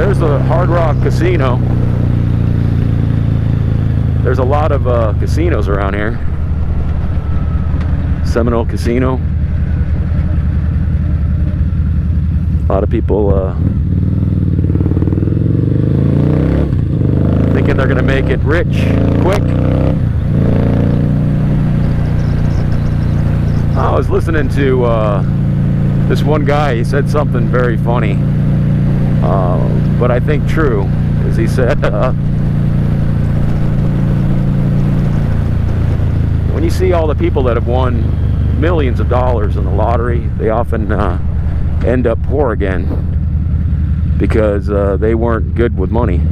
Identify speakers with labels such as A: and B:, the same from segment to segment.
A: there's the Hard Rock Casino. There's a lot of casinos around here. Seminole Casino. A lot of people thinking they're gonna make it rich quick. I was listening to this one guy. He said something very funny, but I think true. As he said, when you see all the people that have won millions of dollars in the lottery, they often end up poor again because they weren't good with money.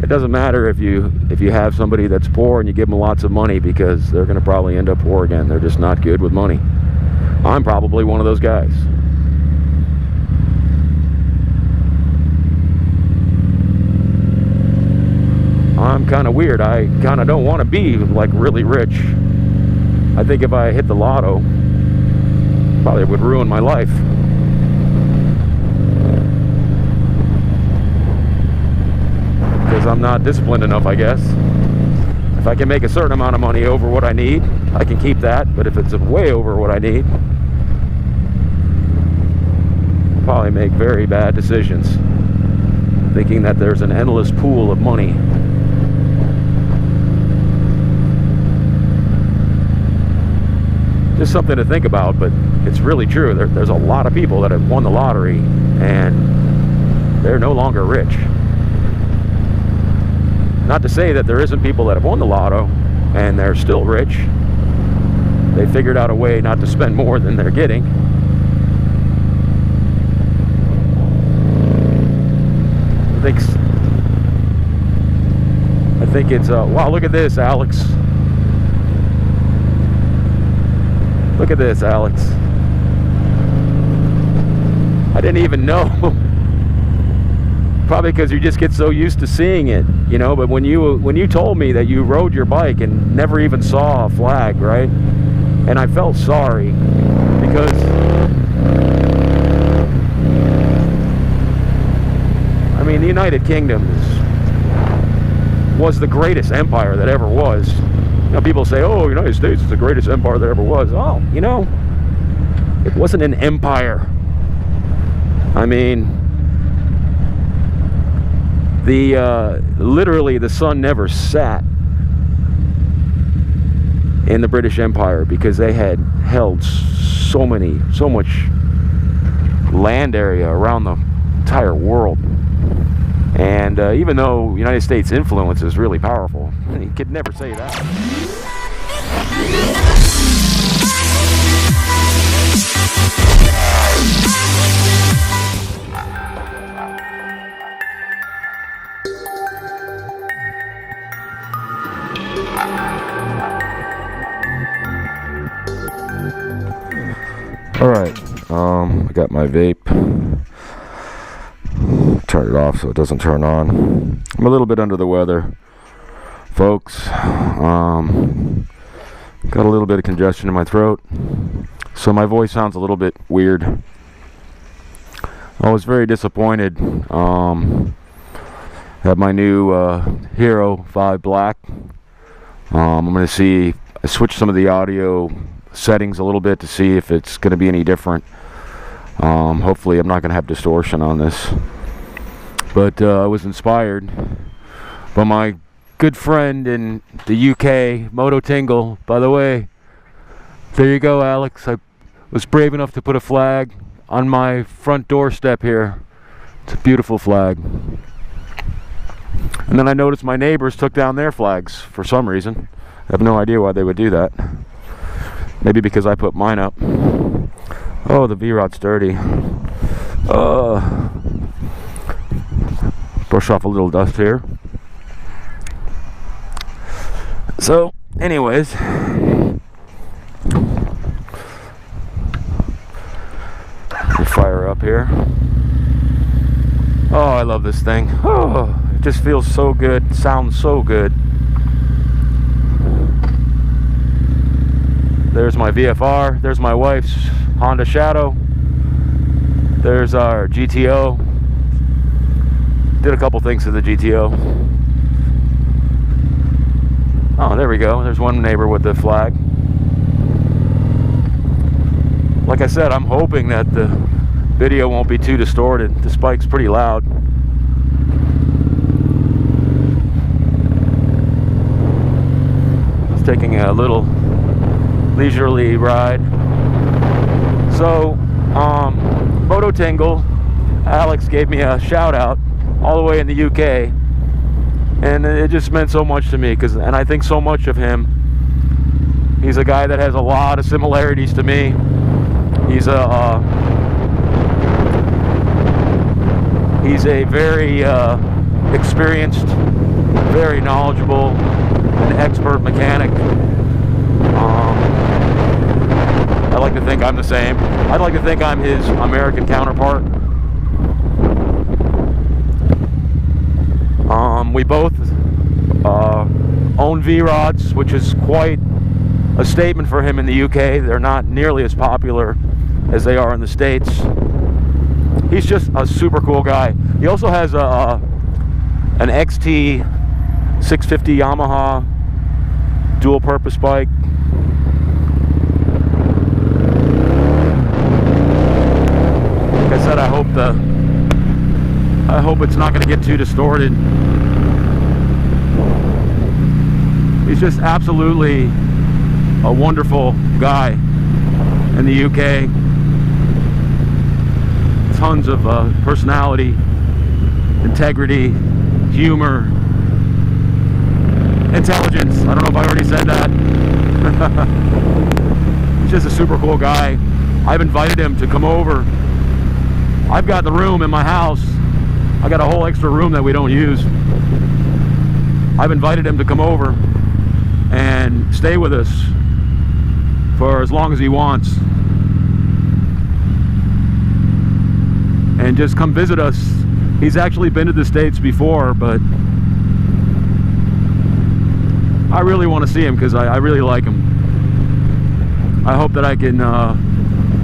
A: It doesn't matter if you have somebody that's poor and you give them lots of money, because they're going to probably end up poor again. They're just not good with money. I'm probably one of those guys. I'm kind of weird. I kind of don't want to be like really rich. I think if I hit the lotto, probably would ruin my life. Because I'm not disciplined enough, I guess. If I can make a certain amount of money over what I need, I can keep that. But if it's way over what I need, I'll probably make very bad decisions, thinking that there's an endless pool of money. Just something to think about, but it's really true. There's a lot of people that have won the lottery and they're no longer rich. Not to say that there isn't people that have won the lotto and they're still rich. They figured out a way not to spend more than they're getting. I think it's wow, look at this, Alex. Look at this, Alex. I didn't even know. Probably because you just get so used to seeing it, you know. But when you told me that you rode your bike and never even saw a flag, right? And I felt sorry because I mean, the United Kingdom was the greatest empire that ever was. You know, people say, "Oh, United States is the greatest empire that ever was." Oh, you know, it wasn't an empire. I mean, literally the sun never set in the British Empire because they had held so much land area around the entire world. And even though United States influence is really powerful, you could never say that. Alright, I got my vape. Turn it off so it doesn't turn on. I'm a little bit under the weather, folks. Got a little bit of congestion in my throat, so my voice sounds a little bit weird. I was very disappointed at my new Hero 5 Black. I'm going to see, I switched some of the audio settings a little bit to see if it's going to be any different. Hopefully I'm not going to have distortion on this. But I was inspired by my good friend in the UK, Mototingle. By the way, there you go, Alex. I was brave enough to put a flag on my front doorstep here. It's a beautiful flag. And then I noticed my neighbors took down their flags for some reason. I have no idea why they would do that. Maybe because I put mine up. Oh, the V-Rod's dirty. Brush off a little dust here. So, anyways, fire up here. Oh, I love this thing. Oh, it just feels so good. Sounds so good. There's my VFR. There's my wife's Honda Shadow. There's our GTO. Did a couple things to the GTO. Oh, there we go. There's one neighbor with the flag. Like I said, I'm hoping that the video won't be too distorted. The spike's pretty loud. Just taking a little leisurely ride. So, Mototingle, Alex gave me a shout out all the way in the UK, and it just meant so much to me, and I think so much of him. He's a guy that has a lot of similarities to me. He's a very experienced, very knowledgeable, and expert mechanic. I like to think I'm the same. I'd like to think I'm his American counterpart. We both own V-rods, which is quite a statement for him in the UK. They're not nearly as popular as they are in the States. He's just a super cool guy. He also has an XT 650 Yamaha dual purpose bike. Like I said, I hope it's not going to get too distorted. He's just absolutely a wonderful guy in the UK. Tons of personality, integrity, humor, intelligence. I don't know if I already said that. He's just a super cool guy. I've invited him to come over. I've got the room in my house. I got a whole extra room that we don't use. I've invited him to come over and stay with us for as long as he wants, and just come visit us. He's actually been to the States before, but I really want to see him because I really like him. I hope that I can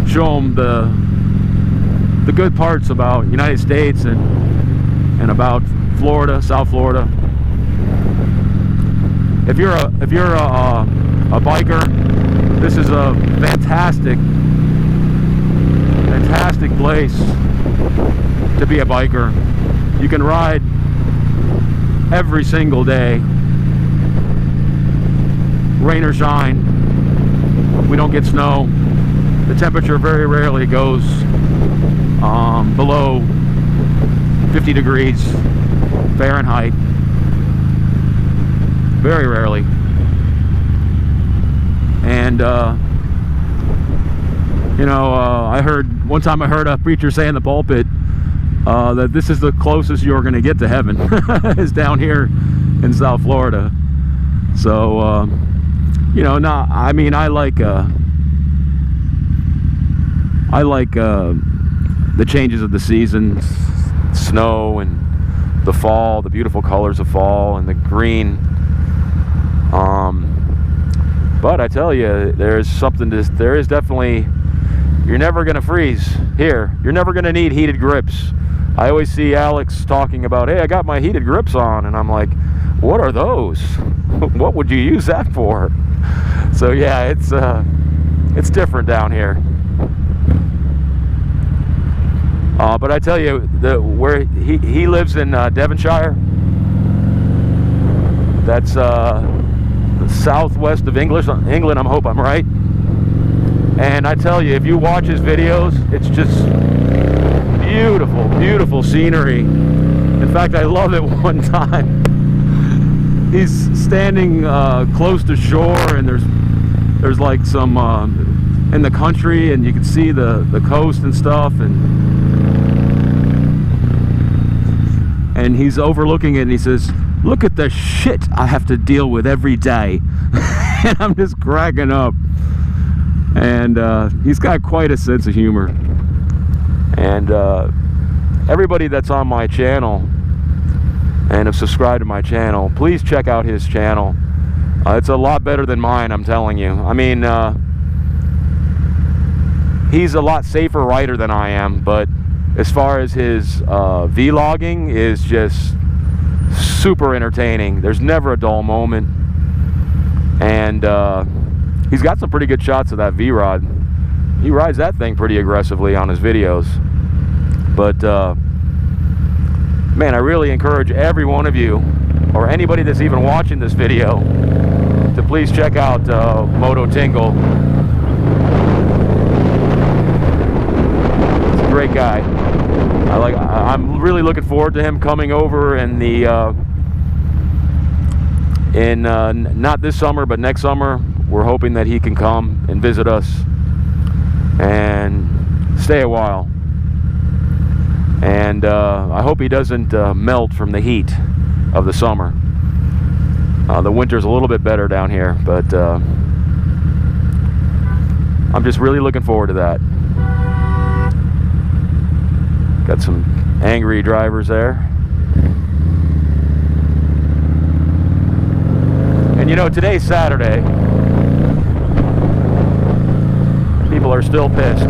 A: show him the good parts about United States and about Florida, South Florida. If you're a biker, this is a fantastic place to be a biker. You can ride every single day, rain or shine. We don't get snow. The temperature very rarely goes below 50 degrees Fahrenheit. Very rarely. And one time I heard a preacher say in the pulpit that this is the closest you're going to get to heaven is down here in South Florida. So I like the changes of the seasons, snow and the fall, the beautiful colors of fall and the green. But I tell you, there is definitely, you're never going to freeze here. You're never going to need heated grips. I always see Alex talking about, hey, I got my heated grips on, and I'm like, what are those? What would you use that for? So yeah, it's different down here. But I tell you, where he lives in Devonshire, that's the southwest of England. I hope I'm right. And I tell you, if you watch his videos, it's just beautiful, beautiful scenery. In fact, I love it one time. He's standing close to shore, and there's like some in the country, and you can see the coast and stuff, and he's overlooking it, and he says, look at the shit I have to deal with every day. And I'm just cracking up. And he's got quite a sense of humor. And everybody that's on my channel and have subscribed to my channel, please check out his channel. It's a lot better than mine, I'm telling you. I mean, he's a lot safer rider than I am, but as far as his vlogging is just super entertaining. There's never a dull moment, and he's got some pretty good shots of that V-Rod. He rides that thing pretty aggressively on his videos. But man, I really encourage every one of you, or anybody that's even watching this video, to please check out Mototingle. He's a great guy. I'm really looking forward to him coming over in the not this summer, but next summer. We're hoping that he can come and visit us and stay a while. And I hope he doesn't melt from the heat of the summer. The winter's a little bit better down here, but I'm just really looking forward to that. Got some angry drivers there. And you know, today's Saturday. People are still pissed.